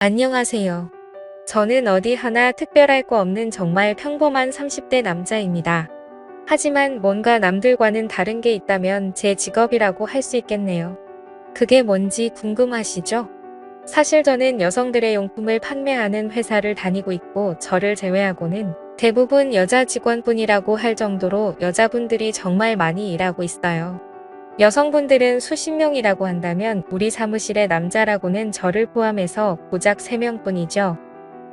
안녕하세요. 저는 어디 하나 특별할 거 없는 정말 평범한 30대 남자입니다. 하지만 뭔가 남들과는 다른 게 있다면 제 직업이라고 할 수 있겠네요. 그게 뭔지 궁금하시죠? 사실 저는 여성들의 용품을 판매하는 회사를 다니고 있고 저를 제외하고는 대부분 여자 직원뿐이라고 할 정도로 여자분들이 정말 많이 일하고 있어요. 여성분들은 수십 명이라고 한다면 우리 사무실의 남자라고는 저를 포함해서 고작 3명뿐이죠.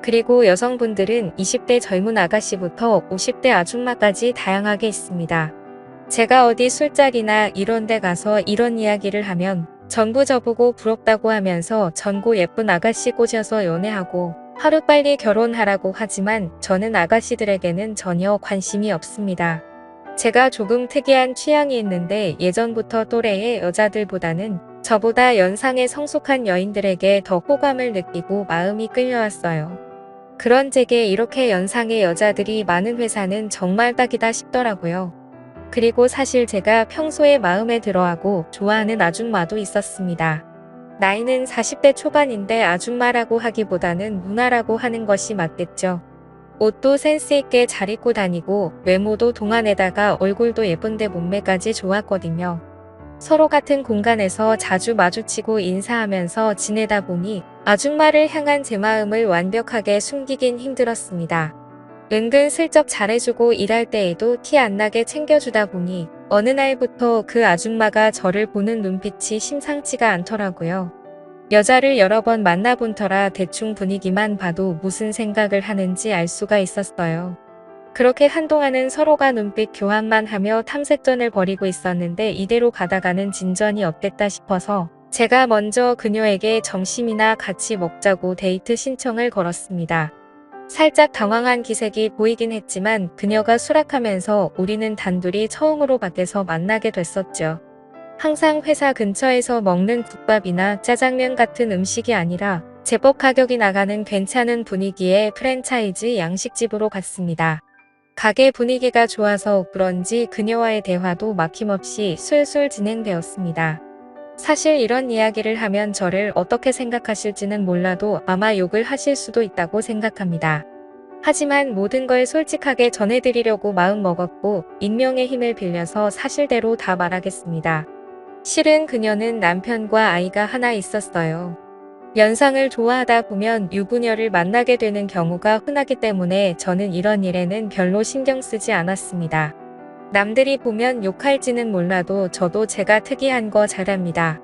그리고 여성분들은 20대 젊은 아가씨부터 50대 아줌마까지 다양하게 있습니다. 제가 어디 술자리나 이런 데 가서 이런 이야기를 하면 전부 저보고 부럽다고 하면서 전고 예쁜 아가씨 꼬셔서 연애하고 하루빨리 결혼하라고 하지만 저는 아가씨들에게는 전혀 관심이 없습니다. 제가 조금 특이한 취향이 있는데 예전부터 또래의 여자들보다는 저보다 연상의 성숙한 여인들에게 더 호감을 느끼고 마음이 끌려왔어요. 그런 제게 이렇게 연상의 여자들이 많은 회사는 정말 딱이다 싶더라고요. 그리고 사실 제가 평소에 마음에 들어하고 좋아하는 아줌마도 있었습니다. 나이는 40대 초반인데 아줌마라고 하기보다는 누나라고 하는 것이 맞겠죠. 옷도 센스있게 잘 입고 다니고 외모도 동안에다가 얼굴도 예쁜데 몸매까지 좋았거든요. 서로 같은 공간에서 자주 마주치고 인사하면서 지내다 보니 아줌마를 향한 제 마음을 완벽하게 숨기긴 힘들었습니다. 은근슬쩍 잘해주고 일할 때에도 티 안 나게 챙겨주다 보니 어느 날부터 그 아줌마가 저를 보는 눈빛이 심상치가 않더라고요. 여자를 여러 번 만나본 터라 대충 분위기만 봐도 무슨 생각을 하는지 알 수가 있었어요. 그렇게 한동안은 서로가 눈빛 교환만 하며 탐색전을 벌이고 있었는데 이대로 가다가는 진전이 없겠다 싶어서 제가 먼저 그녀에게 점심이나 같이 먹자고 데이트 신청을 걸었습니다. 살짝 당황한 기색이 보이긴 했지만 그녀가 수락하면서 우리는 단둘이 처음으로 밖에서 만나게 됐었죠. 항상 회사 근처에서 먹는 국밥이나 짜장면 같은 음식이 아니라 제법 가격이 나가는 괜찮은 분위기의 프랜차이즈 양식집으로 갔습니다. 가게 분위기가 좋아서 그런지 그녀와의 대화도 막힘없이 술술 진행되었습니다. 사실 이런 이야기를 하면 저를 어떻게 생각하실지는 몰라도 아마 욕을 하실 수도 있다고 생각합니다. 하지만 모든 걸 솔직하게 전해드리려고 마음먹었고 익명의 힘을 빌려서 사실대로 다 말하겠습니다. 실은 그녀는 남편과 아이가 하나 있었어요. 연상을 좋아하다 보면 유부녀를 만나게 되는 경우가 흔하기 때문에 저는 이런 일에는 별로 신경 쓰지 않았습니다. 남들이 보면 욕할지는 몰라도 저도 제가 특이한 거 잘합니다.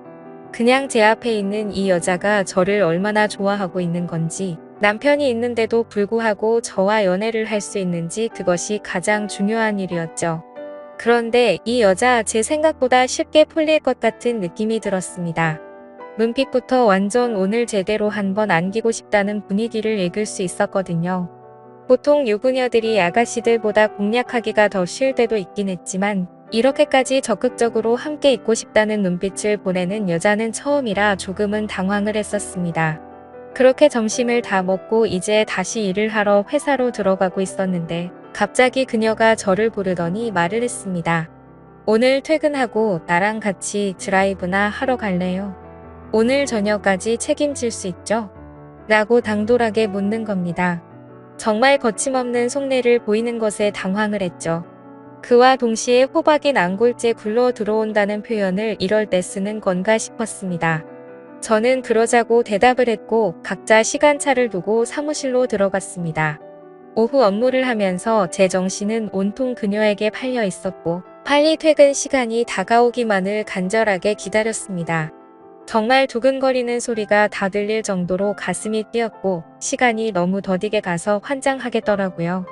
그냥 제 앞에 있는 이 여자가 저를 얼마나 좋아하고 있는 건지, 남편이 있는데도 불구하고 저와 연애를 할 수 있는지 그것이 가장 중요한 일이었죠. 그런데 이 여자 제 생각보다 쉽게 풀릴 것 같은 느낌이 들었습니다. 눈빛부터 완전 오늘 제대로 한번 안기고 싶다는 분위기를 읽을 수 있었거든요. 보통 유부녀들이 아가씨들보다 공략하기가 더 쉬울 때도 있긴 했지만 이렇게까지 적극적으로 함께 있고 싶다는 눈빛을 보내는 여자는 처음이라 조금은 당황을 했었습니다. 그렇게 점심을 다 먹고 이제 다시 일을 하러 회사로 들어가고 있었는데 갑자기 그녀가 저를 부르더니 말을 했습니다. 오늘 퇴근하고 나랑 같이 드라이브나 하러 갈래요? 오늘 저녁까지 책임질 수 있죠? 라고 당돌하게 묻는 겁니다. 정말 거침없는 속내를 보이는 것에 당황을 했죠. 그와 동시에 호박이 난골째 굴러 들어온다는 표현을 이럴 때 쓰는 건가 싶었습니다. 저는 그러자고 대답을 했고 각자 시간차를 두고 사무실로 들어갔습니다. 오후 업무를 하면서 제 정신은 온통 그녀에게 팔려 있었고 빨리 퇴근 시간이 다가오기만을 간절하게 기다렸습니다. 정말 두근거리는 소리가 다 들릴 정도로 가슴이 뛰었고 시간이 너무 더디게 가서 환장하겠더라고요.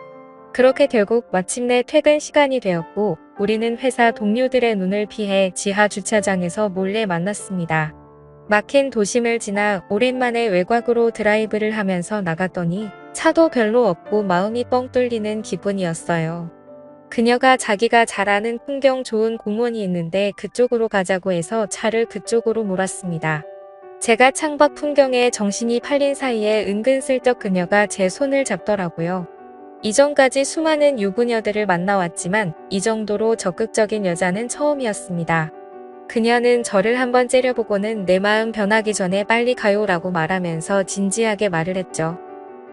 그렇게 결국 마침내 퇴근 시간이 되었고 우리는 회사 동료들의 눈을 피해 지하 주차장에서 몰래 만났습니다. 막힌 도심을 지나 오랜만에 외곽으로 드라이브를 하면서 나갔더니 차도 별로 없고 마음이 뻥 뚫리는 기분이었어요. 그녀가 자기가 잘 아는 풍경 좋은 공원이 있는데 그쪽으로 가자고 해서 차를 그쪽으로 몰았습니다. 제가 창밖 풍경에 정신이 팔린 사이에 은근슬쩍 그녀가 제 손을 잡더라고요. 이전까지 수많은 유부녀들을 만나왔지만 이 정도로 적극적인 여자는 처음이었습니다. 그녀는 저를 한번 째려보고는 내 마음 변하기 전에 빨리 가요라고 말하면서 진지하게 말을 했죠.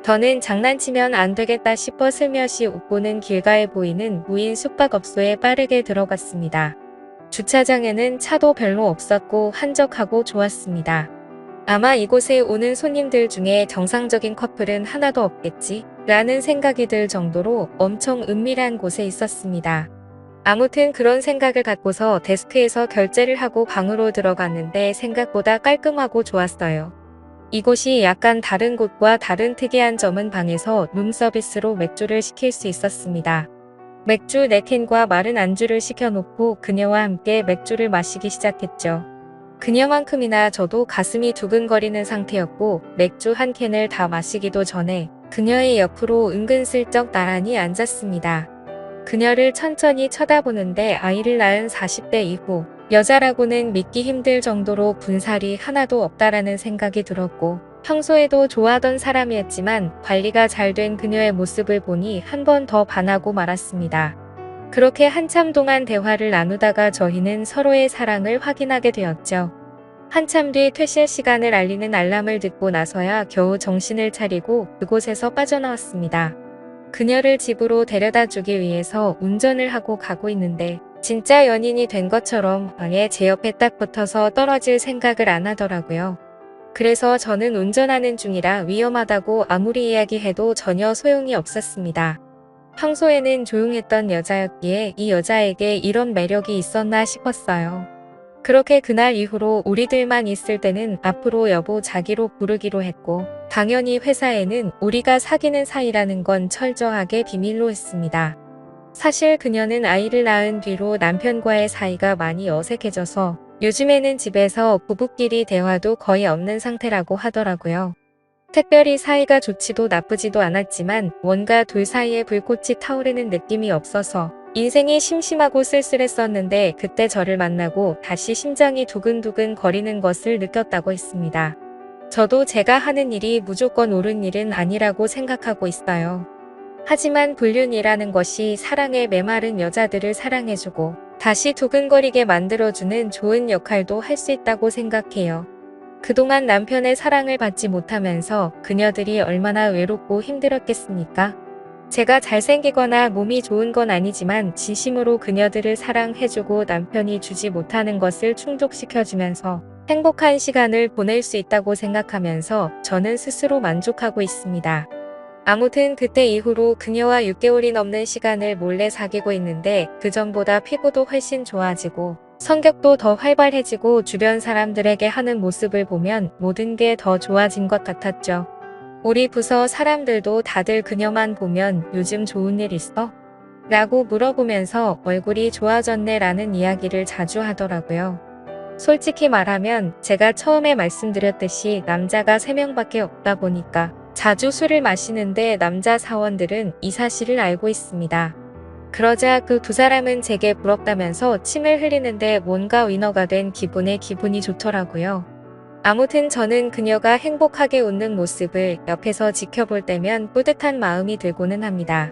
더는 장난치면 안 되겠다 싶어 슬며시 웃고는 길가에 보이는 무인 숙박업소에 빠르게 들어갔습니다. 주차장에는 차도 별로 없었고 한적하고 좋았습니다. 아마 이곳에 오는 손님들 중에 정상적인 커플은 하나도 없겠지? 라는 생각이 들 정도로 엄청 은밀한 곳에 있었습니다. 아무튼 그런 생각을 갖고서 데스크에서 결제를 하고 방으로 들어갔는데 생각보다 깔끔하고 좋았어요. 이곳이 약간 다른 곳과 다른 특이한 점은 방에서 룸서비스로 맥주를 시킬 수 있었습니다. 맥주 4캔과 마른 안주를 시켜놓고 그녀와 함께 맥주를 마시기 시작했죠. 그녀만큼이나 저도 가슴이 두근거리는 상태였고 맥주 1캔을 다 마시기도 전에 그녀의 옆으로 은근슬쩍 나란히 앉았습니다. 그녀를 천천히 쳐다보는데 아이를 낳은 40대 이후 여자라고는 믿기 힘들 정도로 군살이 하나도 없다라는 생각이 들었고 평소에도 좋아하던 사람이었지만 관리가 잘 된 그녀의 모습을 보니 한 번 더 반하고 말았습니다. 그렇게 한참 동안 대화를 나누다가 저희는 서로의 사랑을 확인하게 되었죠. 한참 뒤 퇴실 시간을 알리는 알람을 듣고 나서야 겨우 정신을 차리고 그곳에서 빠져나왔습니다. 그녀를 집으로 데려다 주기 위해서 운전을 하고 가고 있는데 진짜 연인이 된 것처럼 방에 제 옆에 딱 붙어서 떨어질 생각을 안 하더라고요. 그래서 저는 운전하는 중이라 위험하다고 아무리 이야기해도 전혀 소용이 없었습니다. 평소에는 조용했던 여자였기에 이 여자에게 이런 매력이 있었나 싶었어요. 그렇게 그날 이후로 우리들만 있을 때는 앞으로 여보 자기로 부르기로 했고 당연히 회사에는 우리가 사귀는 사이라는 건 철저하게 비밀로 했습니다. 사실 그녀는 아이를 낳은 뒤로 남편과의 사이가 많이 어색해져서 요즘에는 집에서 부부끼리 대화도 거의 없는 상태라고 하더라고요. 특별히 사이가 좋지도 나쁘지도 않았지만 뭔가 둘 사이에 불꽃이 타오르는 느낌이 없어서 인생이 심심하고 쓸쓸했었는데 그때 저를 만나고 다시 심장이 두근두근 거리는 것을 느꼈다고 했습니다. 저도 제가 하는 일이 무조건 옳은 일은 아니라고 생각하고 있어요. 하지만 불륜이라는 것이 사랑에 메마른 여자들을 사랑해주고 다시 두근거리게 만들어주는 좋은 역할도 할 수 있다고 생각해요. 그동안 남편의 사랑을 받지 못하면서 그녀들이 얼마나 외롭고 힘들었겠습니까? 제가 잘생기거나 몸이 좋은 건 아니지만 진심으로 그녀들을 사랑해주고 남편이 주지 못하는 것을 충족시켜주면서 행복한 시간을 보낼 수 있다고 생각하면서 저는 스스로 만족하고 있습니다. 아무튼 그때 이후로 그녀와 6개월이 넘는 시간을 몰래 사귀고 있는데 그전보다 피부도 훨씬 좋아지고 성격도 더 활발해지고 주변 사람들에게 하는 모습을 보면 모든 게 더 좋아진 것 같았죠. 우리 부서 사람들도 다들 그녀만 보면 요즘 좋은 일 있어? 라고 물어보면서 얼굴이 좋아졌네 라는 이야기를 자주 하더라고요. 솔직히 말하면 제가 처음에 말씀드렸듯이 남자가 3명밖에 없다 보니까 자주 술을 마시는데 남자 사원들은 이 사실을 알고 있습니다. 그러자 그 2사람은 제게 부럽다면서 침을 흘리는데 뭔가 위너가 된 기분이 좋더라고요. 아무튼 저는 그녀가 행복하게 웃는 모습을 옆에서 지켜볼 때면 뿌듯한 마음이 들고는 합니다.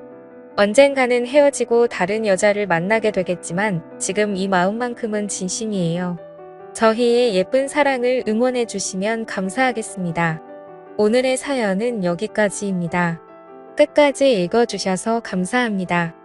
언젠가는 헤어지고 다른 여자를 만나게 되겠지만 지금 이 마음만큼은 진심이에요. 저희의 예쁜 사랑을 응원해 주시면 감사하겠습니다. 오늘의 사연은 여기까지입니다. 끝까지 읽어주셔서 감사합니다.